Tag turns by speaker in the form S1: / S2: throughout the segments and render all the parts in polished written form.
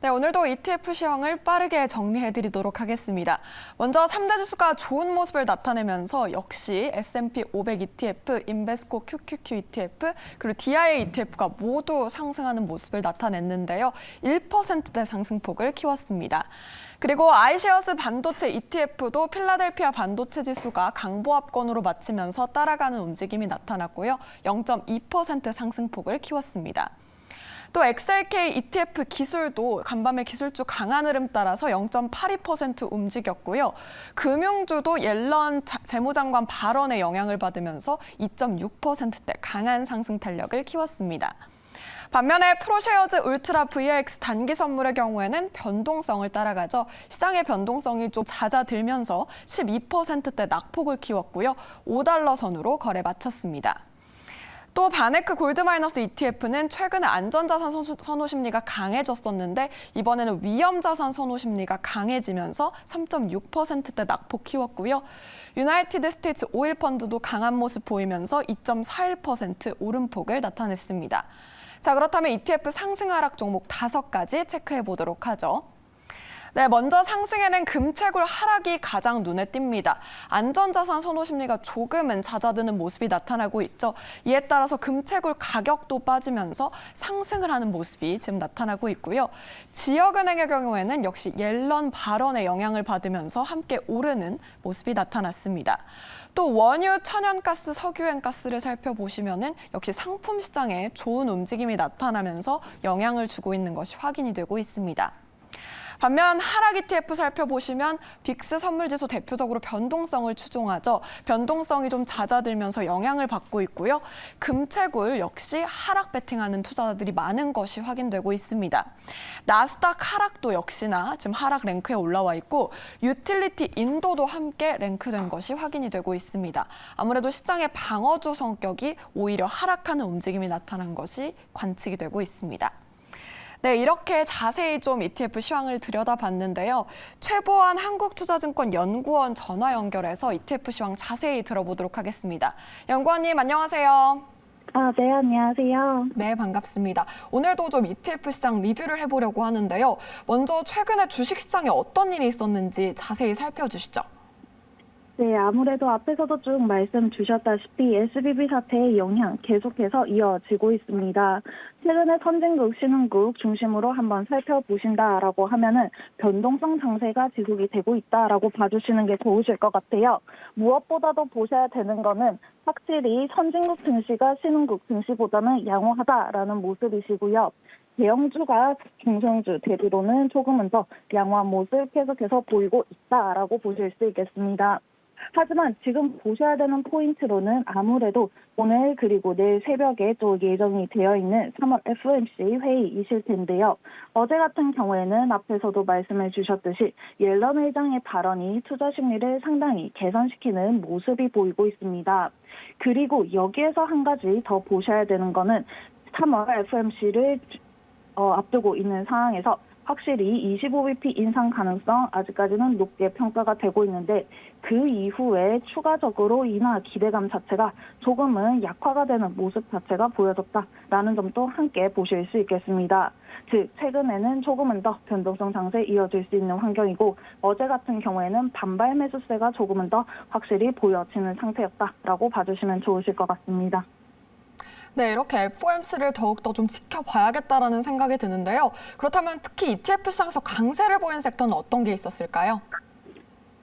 S1: 네, 오늘도 ETF 시황을 빠르게 정리해드리도록 하겠습니다. 먼저 3대 지수가 좋은 모습을 나타내면서 역시 S&P 500 ETF, 인베스코 QQQ ETF, 그리고 DIA ETF가 모두 상승하는 모습을 나타냈는데요. 1%대 상승폭을 키웠습니다. 그리고 아이쉐어스 반도체 ETF도 필라델피아 반도체 지수가 강보합권으로 마치면서 따라가는 움직임이 나타났고요. 0.2% 상승폭을 키웠습니다. 또 XLK ETF 기술도 간밤에 기술주 강한 흐름 따라서 0.82% 움직였고요. 금융주도 옐런 재무장관 발언의 영향을 받으면서 2.6%대 강한 상승 탄력을 키웠습니다. 반면에 프로쉐어즈 울트라 VIX 단기 선물의 경우에는 변동성을 따라가죠. 시장의 변동성이 좀 잦아들면서 12%대 낙폭을 키웠고요. 5달러 선으로 거래 마쳤습니다. 또 바네크 골드마이너스 ETF는 최근에 안전자산 선호 심리가 강해졌었는데 이번에는 위험자산 선호 심리가 강해지면서 3.6%대 낙폭 키웠고요. 유나이티드 스테이츠 오일 펀드도 강한 모습 보이면서 2.41% 오름폭을 나타냈습니다. 자, 그렇다면 ETF 상승 하락 종목 5가지 체크해 보도록 하죠. 네, 먼저 상승에는 금채굴 하락이 가장 눈에 띕니다. 안전자산 선호 심리가 조금은 잦아드는 모습이 나타나고 있죠. 이에 따라서 금채굴 가격도 빠지면서 상승을 하는 모습이 지금 나타나고 있고요. 지역은행의 경우에는 역시 옐런 발언의 영향을 받으면서 함께 오르는 모습이 나타났습니다. 또 원유, 천연가스, 석유행가스를 살펴보시면은 역시 상품 시장에 좋은 움직임이 나타나면서 영향을 주고 있는 것이 확인이 되고 있습니다. 반면 하락 ETF 살펴보시면 빅스 선물지수 대표적으로 변동성을 추종하죠. 변동성이 좀 잦아들면서 영향을 받고 있고요. 금채굴 역시 하락 베팅하는 투자자들이 많은 것이 확인되고 있습니다. 나스닥 하락도 역시나 지금 하락 랭크에 올라와 있고 유틸리티 인도도 함께 랭크된 것이 확인이 되고 있습니다. 아무래도 시장의 방어주 성격이 오히려 하락하는 움직임이 나타난 것이 관측이 되고 있습니다. 네, 이렇게 자세히 좀 ETF 시황을 들여다봤는데요. 최보환 한국투자증권 연구원 전화 연결해서 ETF 시황 자세히 들어보도록 하겠습니다. 연구원님, 안녕하세요.
S2: 네, 안녕하세요.
S1: 네, 반갑습니다. 오늘도 좀 ETF 시장 리뷰를 해보려고 하는데요. 먼저 최근에 주식시장에 어떤 일이 있었는지 자세히 살펴주시죠.
S2: 네, 아무래도 앞에서도 쭉 말씀 주셨다시피 SVB 사태의 영향 계속해서 이어지고 있습니다. 최근에 선진국, 신흥국 중심으로 한번 살펴보신다라고 하면은 변동성 장세가 지속이 되고 있다라고 봐주시는 게 좋으실 것 같아요. 무엇보다도 보셔야 되는 거는 확실히 선진국 증시가 신흥국 증시보다는 양호하다라는 모습이시고요. 대형주가 중소형주 대비로는 조금은 더 양호한 모습 계속해서 보이고 있다라고 보실 수 있겠습니다. 하지만 지금 보셔야 되는 포인트로는 아무래도 오늘 그리고 내일 새벽에 또 예정이 되어 있는 3월 FOMC 회의이실 텐데요. 어제 같은 경우에는 앞에서도 말씀해 주셨듯이 옐런 회장의 발언이 투자 심리를 상당히 개선시키는 모습이 보이고 있습니다. 그리고 여기에서 한 가지 더 보셔야 되는 거는 3월 FOMC를 앞두고 있는 상황에서 확실히 25bp 인상 가능성 아직까지는 높게 평가가 되고 있는데 그 이후에 추가적으로 인하 기대감 자체가 조금은 약화가 되는 모습 자체가 보여졌다라는 점도 함께 보실 수 있겠습니다. 즉 최근에는 조금은 더 변동성 장세 이어질 수 있는 환경이고 어제 같은 경우에는 반발 매수세가 조금은 더 확실히 보여지는 상태였다라고 봐주시면 좋으실 것 같습니다.
S1: 네, 이렇게 FOMC를 더욱더 좀 지켜봐야겠다라는 생각이 드는데요. 그렇다면 특히 ETF 시장에서 강세를 보인 섹터는 어떤 게 있었을까요?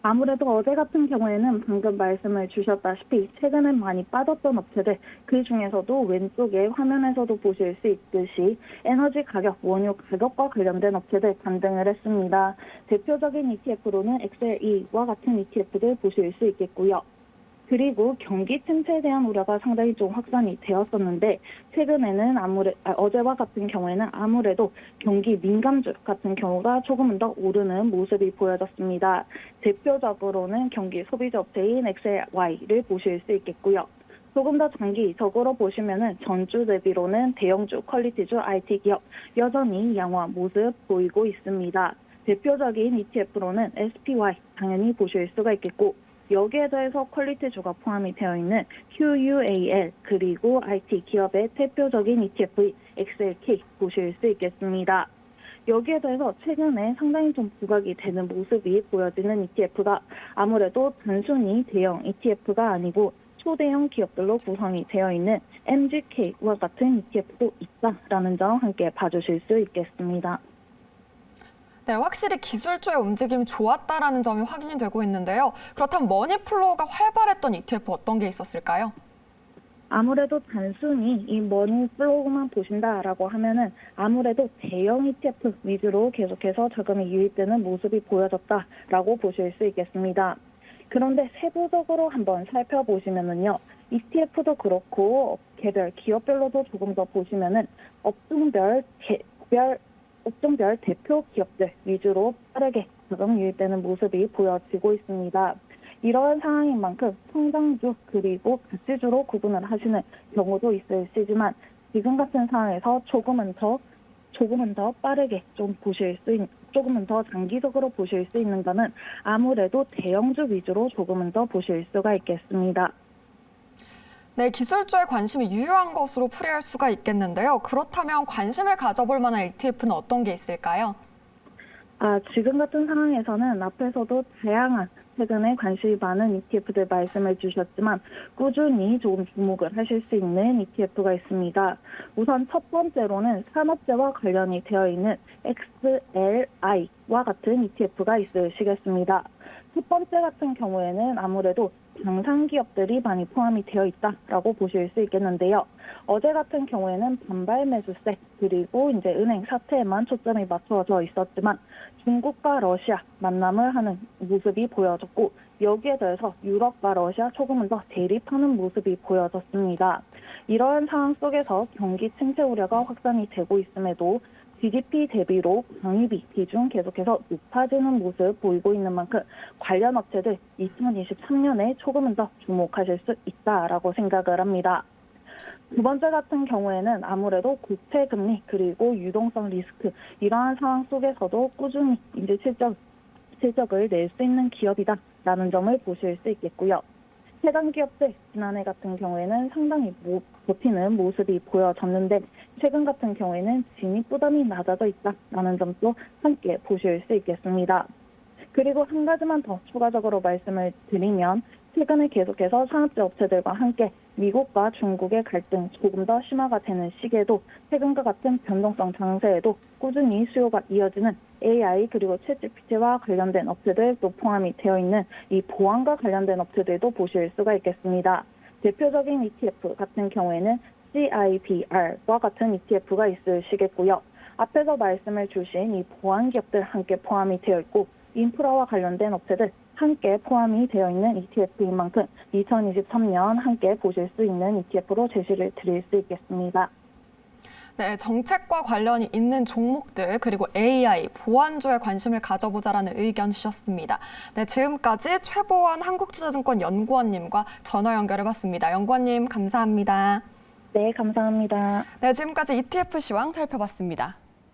S2: 아무래도 어제 같은 경우에는 방금 말씀을 주셨다시피 최근에 많이 빠졌던 업체들 그중에서도 왼쪽에 화면에서도 보실 수 있듯이 에너지 가격, 원유 가격과 관련된 업체들 반등을 했습니다. 대표적인 ETF로는 XLE와 같은 ETF들 보실 수 있겠고요. 그리고 경기 침체에 대한 우려가 상당히 좀 확산이 되었었는데 최근에는 어제와 같은 경우에는 아무래도 경기 민감주 같은 경우가 조금은 더 오르는 모습이 보여졌습니다. 대표적으로는 경기 소비자 업체인 XLY를 보실 수 있겠고요. 조금 더 장기적으로 보시면은 전주 대비로는 대형주, 퀄리티주, IT 기업 여전히 양호한 모습 보이고 있습니다. 대표적인 ETF로는 SPY 당연히 보실 수가 있겠고 여기에 더해서 퀄리티주가 포함이 되어 있는 QUAL 그리고 IT 기업의 대표적인 ETF XLK 보실 수 있겠습니다. 여기에 더해서 최근에 상당히 좀 부각이 되는 모습이 보여지는 ETF가 아무래도 단순히 대형 ETF가 아니고 초대형 기업들로 구성이 되어 있는 MGK와 같은 ETF도 있다라는 점 함께 봐주실 수 있겠습니다.
S1: 네, 확실히 기술주의 움직임이 좋았다라는 점이 확인이 되고 있는데요. 그렇다면 머니플로우가 활발했던 ETF 어떤 게 있었을까요?
S2: 아무래도 단순히 이 머니플로우만 보신다라고 하면은 아무래도 대형 ETF 위주로 계속해서 자금이 유입되는 모습이 보여졌다라고 보실 수 있겠습니다. 그런데 세부적으로 한번 살펴보시면은요, ETF도 그렇고 업계별, 기업별로도 조금 더 보시면은 업종별 대표 기업들 위주로 빠르게 자금 유입되는 모습이 보여지고 있습니다. 이러한 상황인 만큼 성장주 그리고 가치주로 구분을 하시는 경우도 있으시지만 지금 같은 상황에서 조금은 더 빠르게 좀 조금은 더 장기적으로 보실 수 있는 거는 아무래도 대형주 위주로 조금은 더 보실 수가 있겠습니다.
S1: 네, 기술주에 관심이 유효한 것으로 풀이할 수가 있겠는데요. 그렇다면 관심을 가져볼 만한 ETF는 어떤 게 있을까요?
S2: 지금 같은 상황에서는 앞에서도 다양한 최근에 관심이 많은 ETF들 말씀을 주셨지만 꾸준히 조금 주목을 하실 수 있는 ETF가 있습니다. 우선 첫 번째로는 산업재와 관련이 되어 있는 XLI와 같은 ETF가 있으시겠습니다. 첫 번째 같은 경우에는 아무래도 방산기업들이 많이 포함이 되어 있다라고 보실 수 있겠는데요. 어제 같은 경우에는 반발 매수세 그리고 이제 은행 사태에만 초점이 맞춰져 있었지만 중국과 러시아 만남을 하는 모습이 보여졌고 여기에 더해서 유럽과 러시아 조금은 더 대립하는 모습이 보여졌습니다. 이러한 상황 속에서 경기 침체 우려가 확산이 되고 있음에도 GDP 대비로 광유비 비중 계속해서 높아지는 모습 보이고 있는 만큼 관련 업체들 2023년에 조금은 더 주목하실 수 있다라고 생각을 합니다. 두 번째 같은 경우에는 아무래도 국채금리 그리고 유동성 리스크 이러한 상황 속에서도 꾸준히 이제 실적을 낼 수 있는 기업이다라는 점을 보실 수 있겠고요. 해당 기업들 지난해 같은 경우에는 상당히 버티는 모습이 보여졌는데 최근 같은 경우에는 진입 부담이 낮아져 있다라는 점도 함께 보실 수 있겠습니다. 그리고 한 가지만 더 추가적으로 말씀을 드리면 최근에 계속해서 산업재 업체들과 함께 미국과 중국의 갈등 조금 더 심화가 되는 시기에도 최근과 같은 변동성 장세에도 꾸준히 수요가 이어지는 AI 그리고 챗GPT와 관련된 업체들도 포함이 되어 있는 이 보안과 관련된 업체들도 보실 수가 있겠습니다. 대표적인 ETF 같은 경우에는 CIBR과 같은 ETF가 있으시겠고요. 앞에서 말씀을 주신 이 보안 기업들 함께 포함이 되어 있고 인프라와 관련된 업체들 함께 포함이 되어 있는 ETF인 만큼 2023년 함께 보실 수 있는 ETF로 제시를 드릴 수 있겠습니다.
S1: 네, 정책과 관련이 있는 종목들 그리고 AI, 보안주에 관심을 가져보자라는 의견 주셨습니다. 네, 지금까지 최보원 한국투자증권 연구원님과 전화 연결해봤습니다. 연구원님 감사합니다.
S2: 네, 감사합니다.
S1: 네, 지금까지 ETF 시황 살펴봤습니다.